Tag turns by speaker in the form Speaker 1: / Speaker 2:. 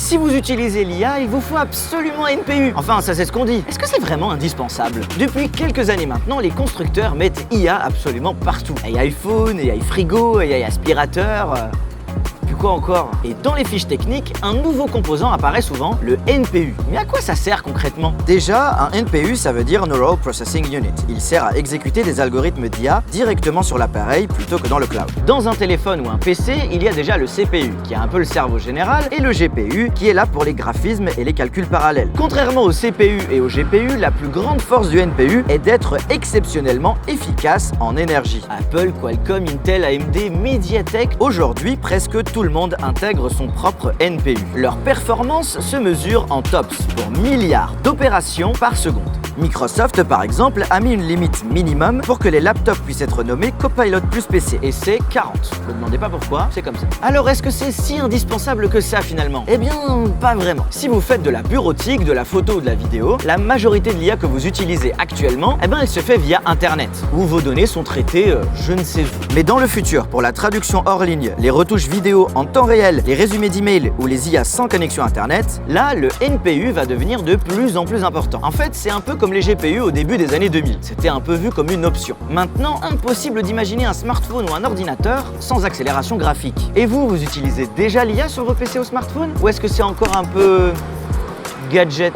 Speaker 1: Si vous utilisez l'IA, il vous faut absolument un NPU. Enfin, ça c'est ce qu'on dit. Est-ce que c'est vraiment indispensable? Depuis quelques années maintenant, les constructeurs mettent IA absolument partout. AI iPhone, AI frigo, AI aspirateur... Puis quoi encore? Et dans les fiches techniques, un nouveau composant apparaît souvent, le NPU. Mais à quoi ça sert concrètement?
Speaker 2: Déjà, un NPU, ça veut dire Neural Processing Unit. Il sert à exécuter des algorithmes d'IA directement sur l'appareil plutôt que dans le cloud.
Speaker 1: Dans un téléphone ou un PC, il y a déjà le CPU, qui est un peu le cerveau général,
Speaker 2: Et le GPU, qui est là pour les graphismes et les calculs parallèles.
Speaker 1: contrairement au CPU et au GPU,
Speaker 2: La plus grande force du NPU est d'être exceptionnellement efficace en énergie.
Speaker 1: Apple, Qualcomm, Intel, AMD, Mediatek,
Speaker 2: Aujourd'hui, presque tout le monde intègre son propre NPU.
Speaker 1: leur performance se mesure en TOPS, pour milliards d'opérations par seconde.
Speaker 2: Microsoft, par exemple, a mis une limite minimum pour que les laptops puissent être nommés Copilot plus PC.
Speaker 1: Et c'est 40. Ne me demandez pas pourquoi, c'est comme ça. Alors est-ce que c'est si indispensable que ça finalement? Eh bien, pas vraiment. Si vous faites de la bureautique, de la photo ou de la vidéo, la majorité de l'IA que vous utilisez actuellement, eh ben elle se fait via Internet, où vos données sont traitées je ne sais où.
Speaker 2: Mais dans le futur, pour la traduction hors ligne, les retouches vidéo en temps réel, les résumés d'emails ou les IA sans connexion Internet,
Speaker 1: Là, le NPU va devenir de plus en plus important. En fait, c'est un peu comme les GPU au début des années 2000. C'était un peu vu comme une option. Maintenant, impossible d'imaginer un smartphone ou un ordinateur sans accélération graphique. Et vous utilisez déjà l'IA sur vos PC ou smartphones? Ou est-ce que c'est encore un peu gadget?